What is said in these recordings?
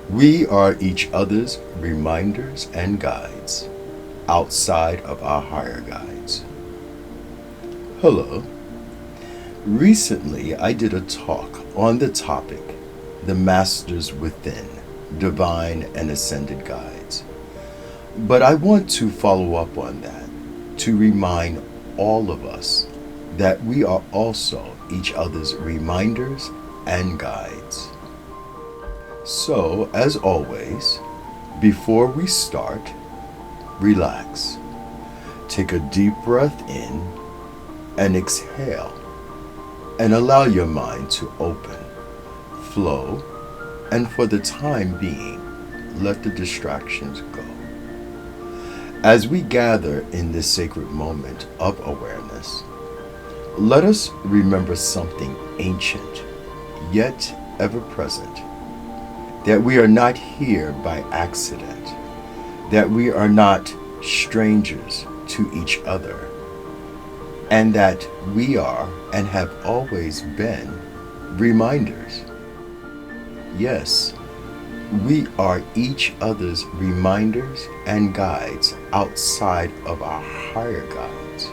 We are each other's reminders and guides outside of our higher guides. Hello. Recently, I did a talk on the topic, the Masters Within, Divine and Ascended Guides. But I want to follow up on that to remind all of us that we are also each other's reminders and guides. So, as always, before we start, relax. Take a deep breath in and exhale, and allow your mind to open, flow, and for the time being, let the distractions go. As we gather in this sacred moment of awareness, let us remember something ancient, yet ever present, that we are not here by accident, that we are not strangers to each other, and that we are and have always been reminders. Yes, we are each other's reminders and guides outside of our higher guides.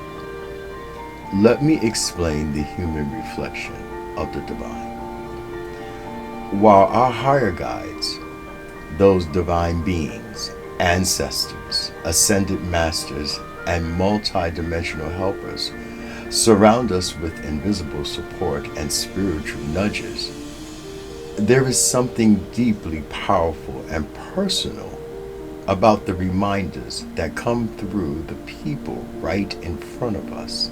Let me explain the human reflection of the divine. While our higher guides, those divine beings, ancestors, ascended masters, and multi-dimensional helpers surround us with invisible support and spiritual nudges, there is something deeply powerful and personal about the reminders that come through the people right in front of us.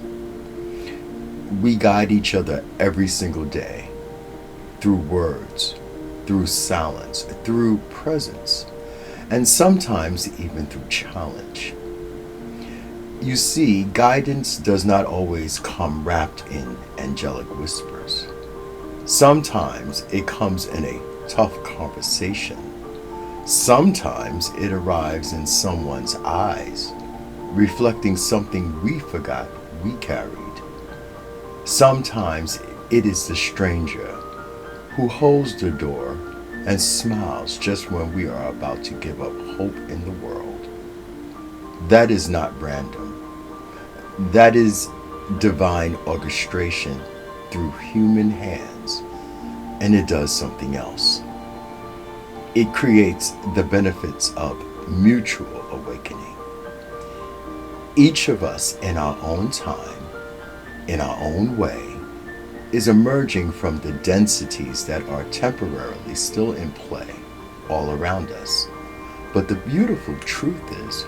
We guide each other every single day through words, through silence, through presence, and sometimes even through challenge. You see, guidance does not always come wrapped in angelic whispers. Sometimes it comes in a tough conversation. Sometimes it arrives in someone's eyes, reflecting something we forgot we carried. Sometimes it is the stranger who holds the door and smiles just when we are about to give up hope in the world. That is not random. That is divine orchestration through human hands, and it does something else. It creates the benefits of mutual awakening. Each of us in our own time, in our own way, is emerging from the densities that are temporarily still in play all around us. But the beautiful truth is,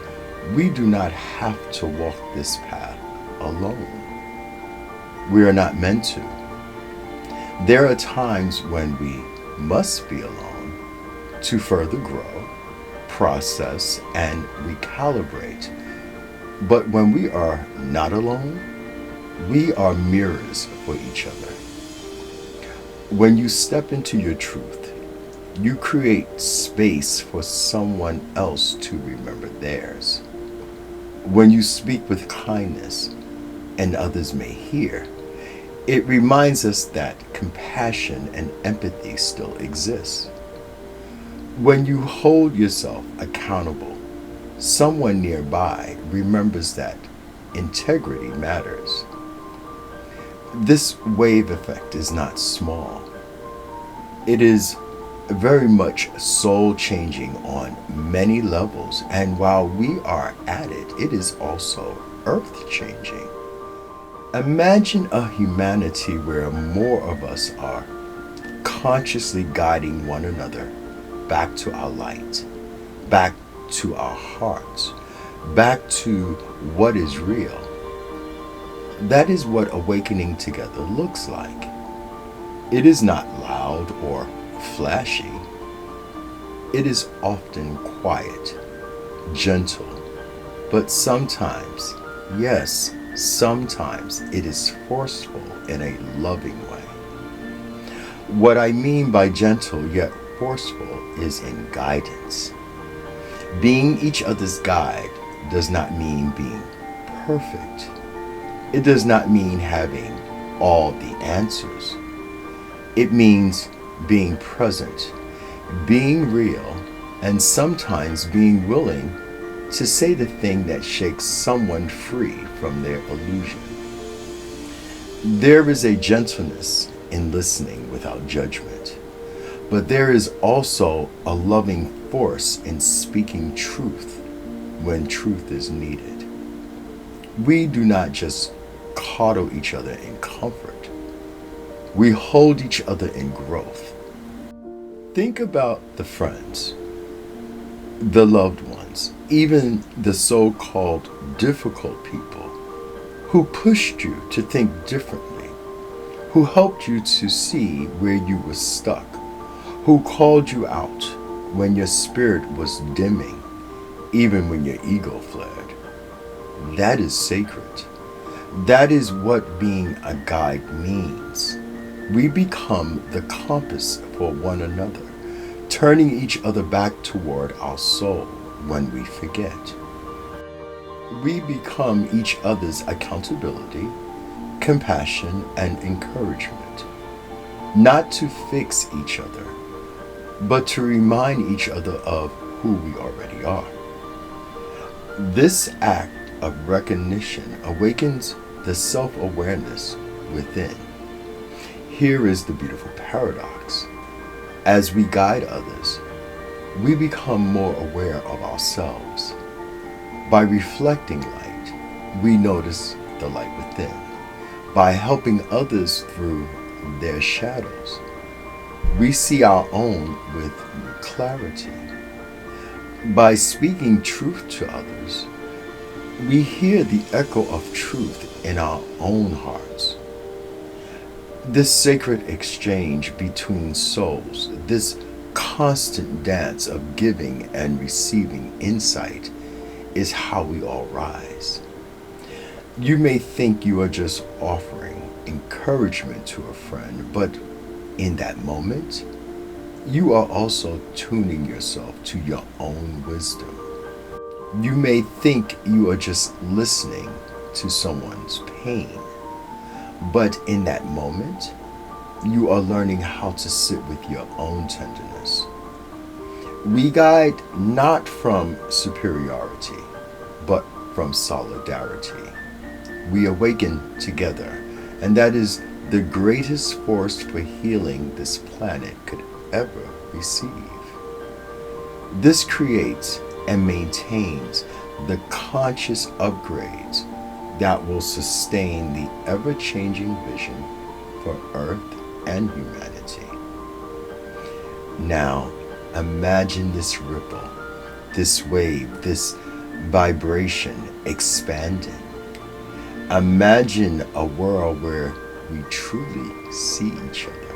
we do not have to walk this path alone. We are not meant to. There are times when we must be alone to further grow, process, and recalibrate. But when we are not alone, we are mirrors for each other. When you step into your truth, you create space for someone else to remember theirs. When you speak with kindness, and others may hear, it reminds us that compassion and empathy still exist. When you hold yourself accountable, someone nearby remembers that integrity matters. This wave effect is not small. It is very much soul-changing on many levels, and while we are at it, it is also earth-changing. Imagine a humanity where more of us are consciously guiding one another back to our light, back to our hearts, back to what is real. That is what awakening together looks like. It is not loud or flashy. It is often quiet, gentle, but sometimes, yes, sometimes it is forceful in a loving way. What I mean by gentle yet forceful is in guidance. Being each other's guide does not mean being perfect. It does not mean having all the answers. It means being present, being real, and sometimes being willing to say the thing that shakes someone free from their illusion. There is a gentleness in listening without judgment, but there is also a loving force in speaking truth when truth is needed. We do not just coddle each other in comfort, we hold each other in growth. Think about the friends, the loved ones, even the so-called difficult people who pushed you to think differently, who helped you to see where you were stuck, who called you out when your spirit was dimming, even when your ego flared. That is sacred. That is what being a guide means. We become the compass for one another, turning each other back toward our soul when we forget. We become each other's accountability, compassion, and encouragement, not to fix each other, but to remind each other of who we already are. This act of recognition awakens the self-awareness within. Here is the beautiful paradox. As we guide others, we become more aware of ourselves. By reflecting light, we notice the light within. By helping others through their shadows, we see our own with clarity. By speaking truth to others, we hear the echo of truth in our own hearts. This sacred exchange between souls, this constant dance of giving and receiving insight, is how we all rise. You may think you are just offering encouragement to a friend, but in that moment, you are also tuning yourself to your own wisdom. You may think you are just listening to someone's pain, but in that moment, you are learning how to sit with your own tenderness. We guide not from superiority, but from solidarity. We awaken together, and that is the greatest force for healing this planet could ever receive. This creates and maintains the conscious upgrades that will sustain the ever-changing vision for Earth and humanity. Now, imagine this ripple, this wave, this vibration expanding. Imagine a world where we truly see each other,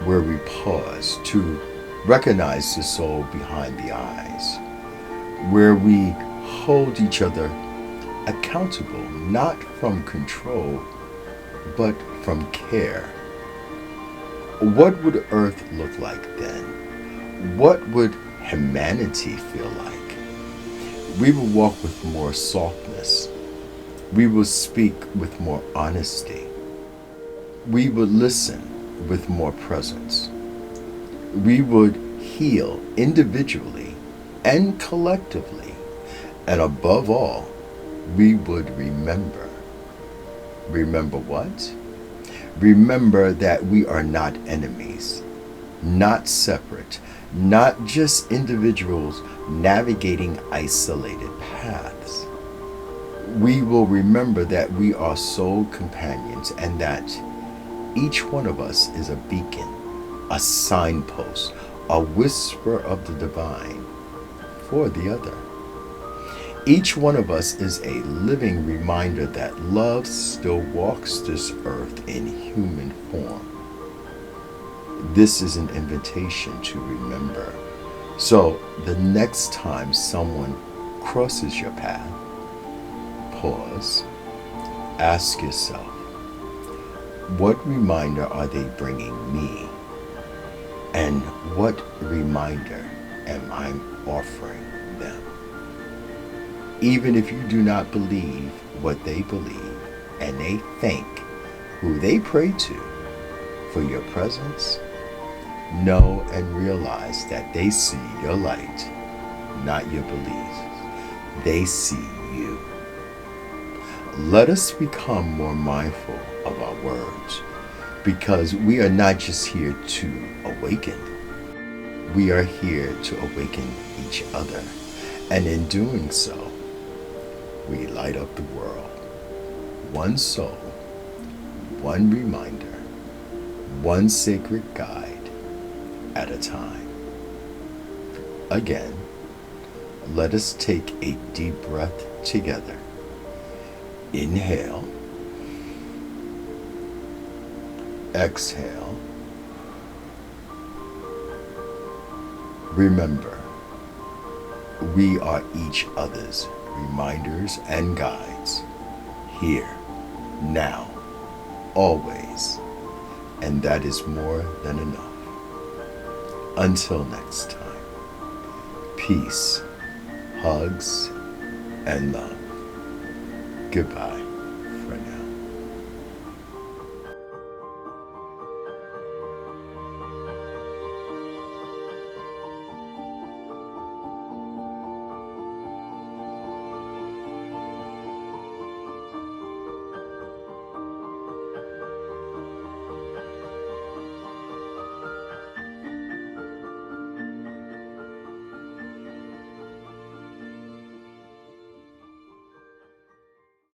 where we pause to recognize the soul behind the eyes, where we hold each other accountable, not from control, but from care. What would Earth look like then? What would humanity feel like? We will walk with more softness. We will speak with more honesty. We would listen with more presence. We would heal individually and collectively. And above all, we would remember. Remember what? Remember that we are not enemies, not separate, not just individuals navigating isolated paths. We will remember that we are soul companions and that each one of us is a beacon, a signpost, a whisper of the divine for the other. Each one of us is a living reminder that love still walks this earth in human form. This is an invitation to remember. So the next time someone crosses your path, pause, ask yourself, what reminder are they bringing me? And what reminder am I offering them? Even if you do not believe what they believe, and they thank who they pray to for your presence, Know and realize that they see your light, not your beliefs. They see you. Let us become more mindful of our words, because we are not just here to awaken. We are here to awaken each other. And in doing so, we light up the world. One soul, one reminder, one sacred guide at a time. Again, let us take a deep breath together. Inhale. Exhale. Remember, we are each other's reminders and guides, here, now, always, and that is more than enough. Until next time, peace, hugs, and love. Goodbye.